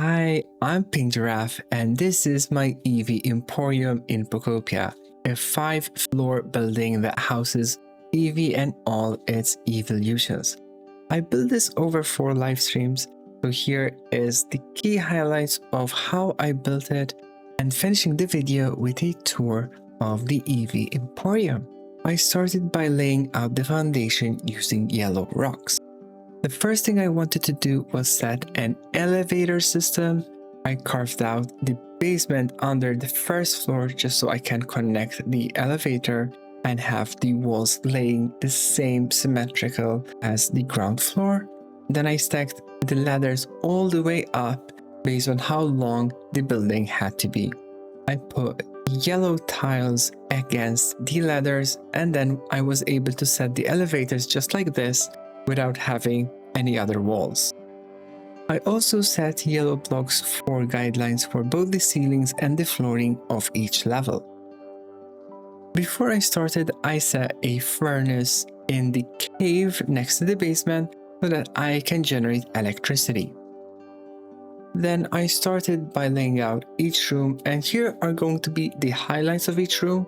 Hi, I'm Pink Giraffe, and this is my Eevee Emporium in Pokopia, a 5-floor building that houses Eevee and all its Eeveelutions. I built this over 4 live streams, so here is the key highlights of how I built it and finishing the video with a tour of the Eevee Emporium. I started by laying out the foundation using yellow rocks. The first thing I wanted to do was set an elevator system. I carved out the basement under the first floor just so I can connect the elevator and have the walls laying the same symmetrical as the ground floor. Then I stacked the ladders all the way up based on how long the building had to be. I put yellow tiles against the ladders, and then I was able to set the elevators just like this without having any other walls. I also set yellow blocks for guidelines for both the ceilings and the flooring of each level. Before I started, I set a furnace in the cave next to the basement so that I can generate electricity. Then I started by laying out each room, and here are going to be the highlights of each room.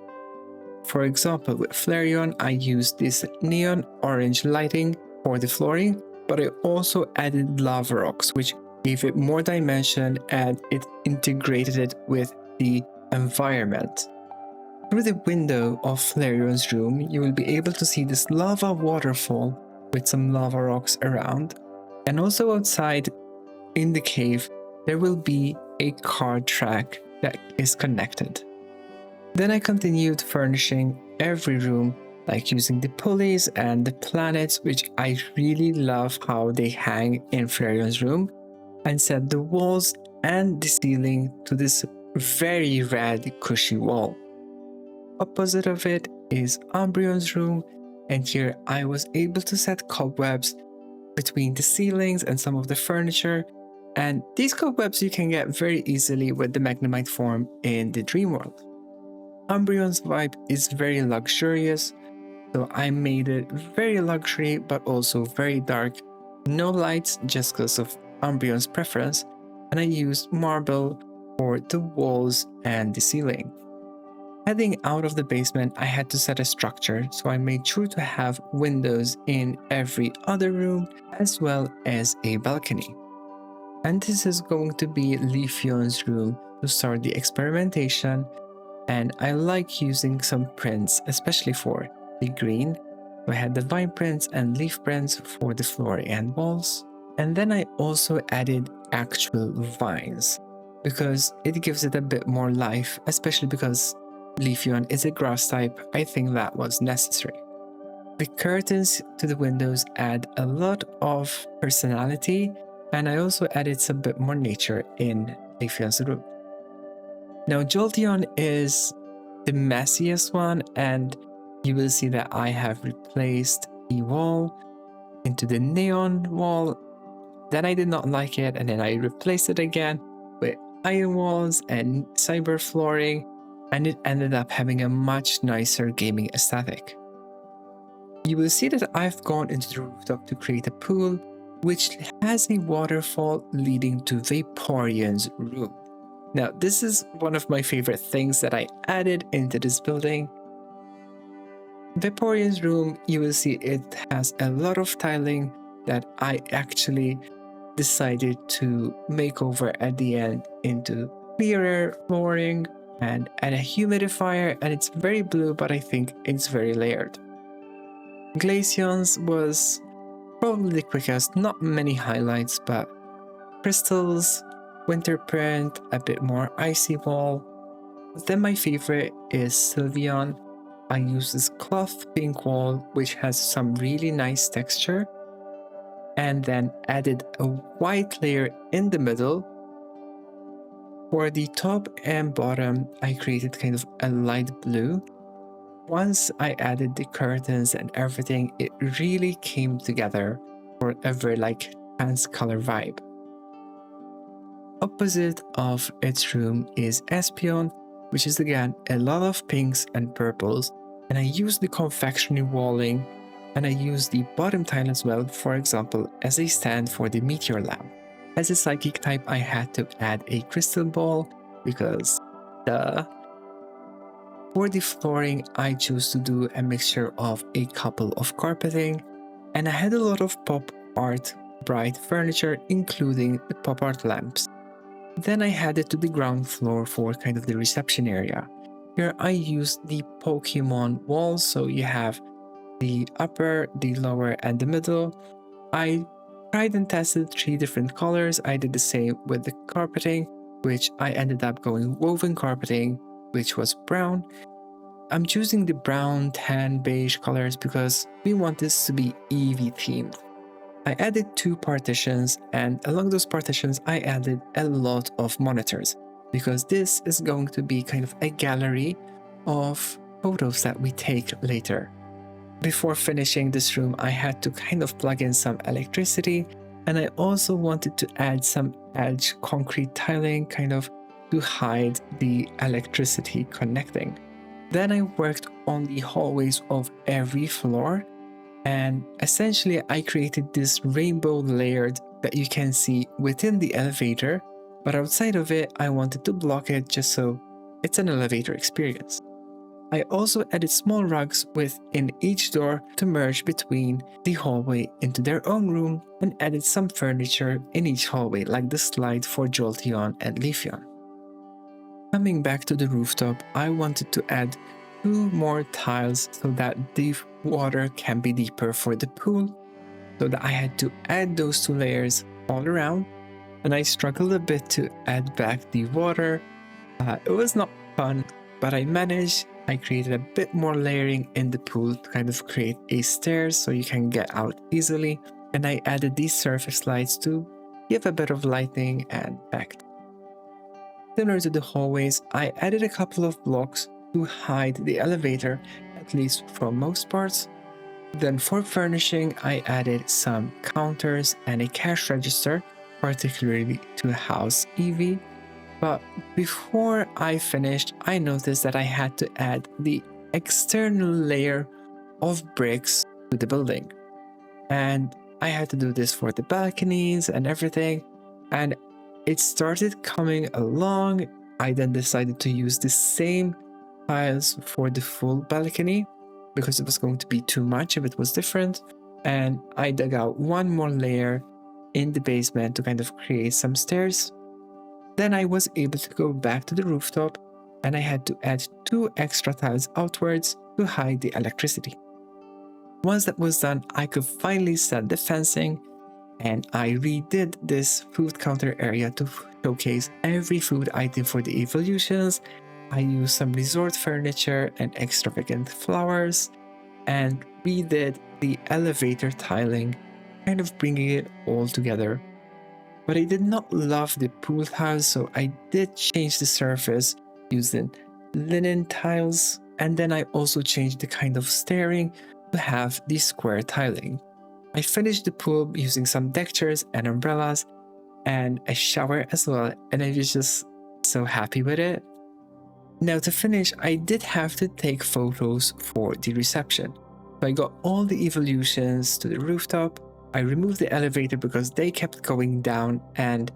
For example, with Flareon, I used this neon orange lighting for the flooring, but I also added lava rocks, which gave it more dimension and it integrated it with the environment. Through the window of Flareon's room, you will be able to see this lava waterfall with some lava rocks around. And also outside in the cave, there will be a car track that is connected. Then I continued furnishing every room, like using the pulleys and the planets, which I really love how they hang in Flareon's room, and set the walls and the ceiling to this very red cushy wall. Opposite of it is Umbreon's room, and here I was able to set cobwebs between the ceilings and some of the furniture, and these cobwebs you can get very easily with the Magnemite form in the Dream World. Umbreon's vibe is very luxurious, so I made it very luxury but also very dark. No lights just because of Umbreon's preference, and I used marble for the walls and the ceiling. Heading out of the basement, I had to set a structure, so I made sure to have windows in every other room as well as a balcony. And this is going to be Leafeon's room to start the experimentation. And I like using some prints, especially for the green. So I had the vine prints and leaf prints for the floor and walls. And then I also added actual vines because it gives it a bit more life, especially because Leafeon is a grass type. I think that was necessary. The curtains to the windows add a lot of personality, and I also added some bit more nature in Leafeon's room. Now Jolteon is the messiest one, and you will see that I have replaced the wall into the neon wall. Then I did not like it, and then I replaced it again with iron walls and cyber flooring, and it ended up having a much nicer gaming aesthetic. You will see that I've gone into the rooftop to create a pool, which has a waterfall leading to Vaporeon's room. Now, this is one of my favorite things that I added into this building. Vaporeon's room, you will see it has a lot of tiling that I actually decided to make over at the end into clearer flooring and add a humidifier, and it's very blue, but I think it's very layered. Glaceon's was probably the quickest, not many highlights, but crystals, winter print, a bit more icy wall. Then my favorite is Sylveon. I use this cloth pink wall which has some really nice texture, and then added a white layer in the middle. For the top and bottom, I created kind of a light blue. Once I added the curtains and everything, it really came together for a very trans color vibe. Opposite of its room is Espeon, which is again a lot of pinks and purples, and I used the confectionery walling, and I used the bottom tile as well, for example, as a stand for the meteor lamp. as a psychic type, I had to add a crystal ball because for the flooring, I chose to do a mixture of a couple of carpeting, and I had a lot of pop art bright furniture, including the pop art lamps. Then I headed to the ground floor for kind of the reception area. Here I used the Pokemon walls, so you have the upper, the lower, and the middle. I tried and tested 3 different colors. I did the same with the carpeting, which I ended up going woven carpeting, which was brown. I'm choosing the brown, tan, beige colors because we want this to be Eevee themed. I added 2 partitions, and along those partitions I added a lot of monitors because this is going to be kind of a gallery of photos that we take later. Before finishing this room, I had to kind of plug in some electricity, and I also wanted to add some edge concrete tiling kind of to hide the electricity connecting. Then I worked on the hallways of every floor, and essentially I created this rainbow layered that you can see within the elevator, but outside of it I wanted to block it just so it's an elevator experience. I also added small rugs within each door to merge between the hallway into their own room, and added some furniture in each hallway like the slide for Jolteon and Leafeon. Coming back to the rooftop, I wanted to add 2 more tiles so that the water can be deeper for the pool, so that I had to add those 2 layers all around, and I struggled a bit to add back the water. It was not fun, but I managed. I created a bit more layering in the pool to kind of create a stairs so you can get out easily, and I added these surface lights to give a bit of lighting and effect. Similar to the hallways, I added a couple of blocks to hide the elevator, at least from most parts. Then for furnishing, I added some counters and a cash register, particularly to house Eevee. But before I finished, I noticed that I had to add the external layer of bricks to the building. And I had to do this for the balconies and everything. And it started coming along. I then decided to use the same tiles for the full balcony because it was going to be too much if it was different. And I dug out 1 more layer in the basement to kind of create some stairs. Then I was able to go back to the rooftop, and I had to add 2 extra tiles outwards to hide the electricity. Once that was done, I could finally set the fencing, and I redid this food counter area to showcase every food item for the Eeveelutions. I used some resort furniture and extravagant flowers, and redid the elevator tiling, kind of bringing it all together. But I did not love the pool tiles, so I did change the surface using linen tiles, and then I also changed the kind of stairing to have the square tiling. I finished the pool using some deck chairs and umbrellas and a shower as well, and I was just so happy with it. Now to finish, I did have to take photos for the reception. So I got all the Eeveelutions to the rooftop. I removed the elevator because they kept going down, and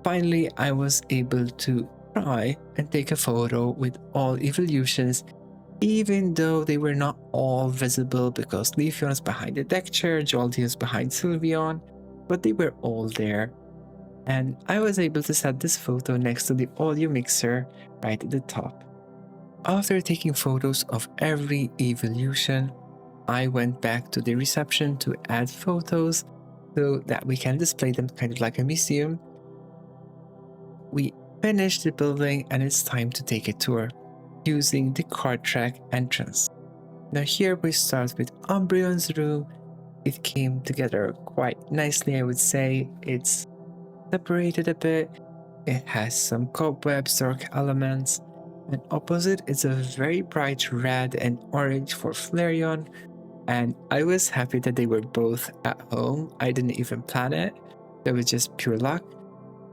finally I was able to try and take a photo with all Eeveelutions, even though they were not all visible because Leafeon is behind the deck chair, Jolteon is behind Sylveon, but they were all there. And I was able to set this photo next to the audio mixer right at the top. After taking photos of every Eeveelution, I went back to the reception to add photos so that we can display them kind of like a museum. We finished the building and it's time to take a tour using the card track entrance. Now here we start with Umbreon's room. It came together quite nicely, I would say. It's separated a bit. It has some cobwebs, dark elements, and opposite is a very bright red and orange for Flareon. And I was happy that they were both at home. I didn't even plan it. It was just pure luck.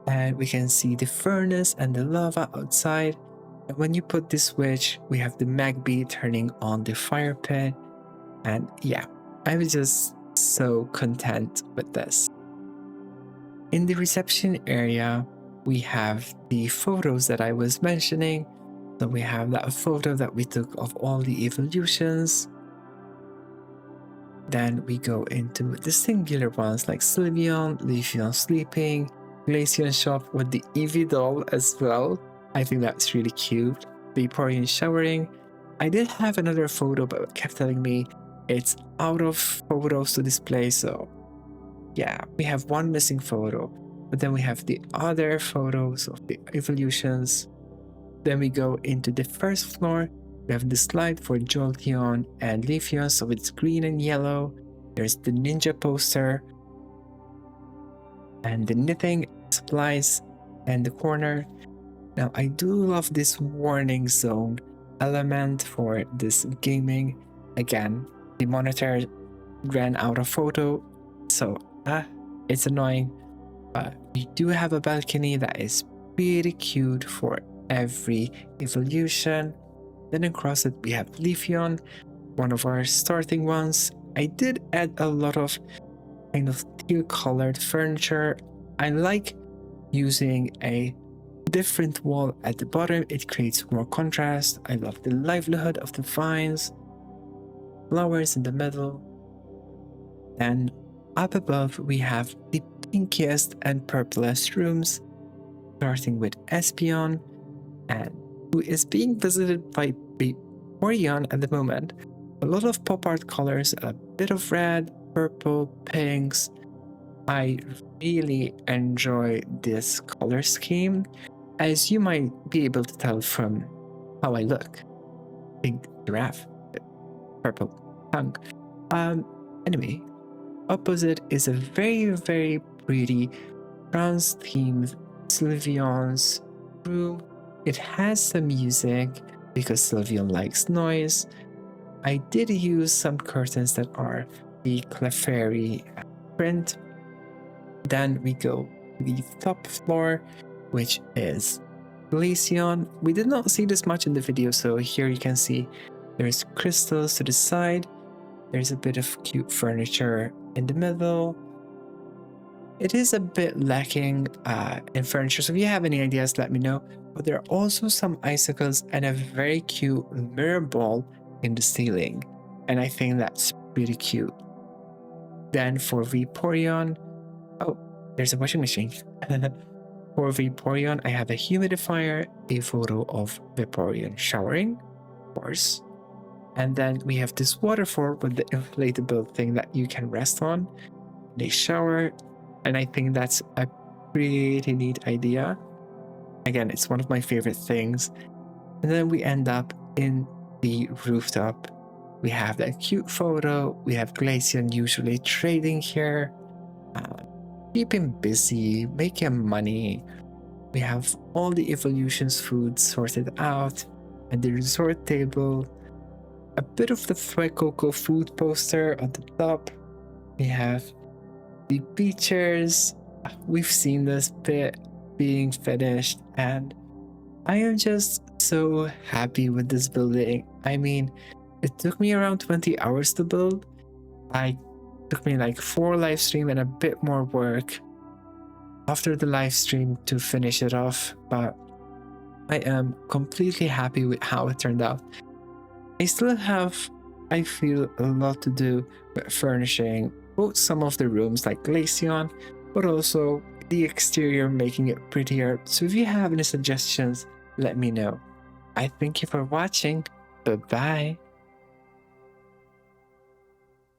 And we can see the furnace and the lava outside. And when you put the switch, we have the Magby turning on the fire pit. And yeah, I was just so content with this. in the reception area, we have the photos that I was mentioning. So we have that photo that we took of all the evolutions. Then we go into the singular ones like Sylveon, Leafeon sleeping, Glaceon shop with the Eevee doll as well. I think that's really cute. Vaporeon showering. I did have another photo, but it kept telling me it's out of photos to display. So yeah, we have one missing photo, but then we have the other photos of the evolutions. Then we go into the first floor. We have the slide for Jolteon and Leafeon, so it's green and yellow. There's the ninja poster and the knitting supplies and the corner. Now I do love this warning zone element for this gaming. Again, the monitor ran out of photo, so it's annoying, but we do have a balcony that is pretty cute for every evolution. Then across it we have Leafeon, one of our starting ones. I did add a lot of kind of teal colored furniture. I like using a different wall at the bottom. It creates more contrast. I love the livelihood of the vines, flowers in the middle. Then up above we have the pinkiest and purplest rooms, starting with Espeon, and who is being visited by Vaporeon at the moment. A lot of pop art colors, a bit of red, purple, pinks. I really enjoy this color scheme, as you might be able to tell from how I look. Big giraffe, purple tongue. Anyway, opposite is a very pretty trance themed Sylveon's room. It has some music because Sylveon likes noise. I did use some curtains that are the Clefairy print. Then we go to the top floor, which is Glaceon. We did not see this much in the video, so here you can see there's crystals to the side. There's a bit of cute furniture in the middle. It is a bit lacking in furniture, so if you have any ideas, let me know. But there are also some icicles and a very cute mirror ball in the ceiling, and I think that's pretty cute. Then for Vaporeon, oh, there's a washing machine. For Vaporeon, I have a humidifier, a photo of Vaporeon showering, of course. And then we have this waterfall with the inflatable thing that you can rest on. They shower, and I think that's a pretty neat idea. Again, it's one of my favorite things. And then we end up in the rooftop. We have that cute photo. We have Glaceon usually trading here, keeping busy, making money. We have all the evolutions food sorted out, and the resort table. A bit of the Fuecoco food poster on the top. We have the beachers. We've seen this bit being finished, and I am just so happy with this building. I mean, it took me around 20 hours to build. It took me like 4 live stream and a bit more work after the live stream to finish it off, but I am completely happy with how it turned out. I still have, I feel, a lot to do with furnishing both some of the rooms like Glaceon, but also the exterior, making it prettier. So if you have any suggestions, let me know. I thank you for watching. Bye bye.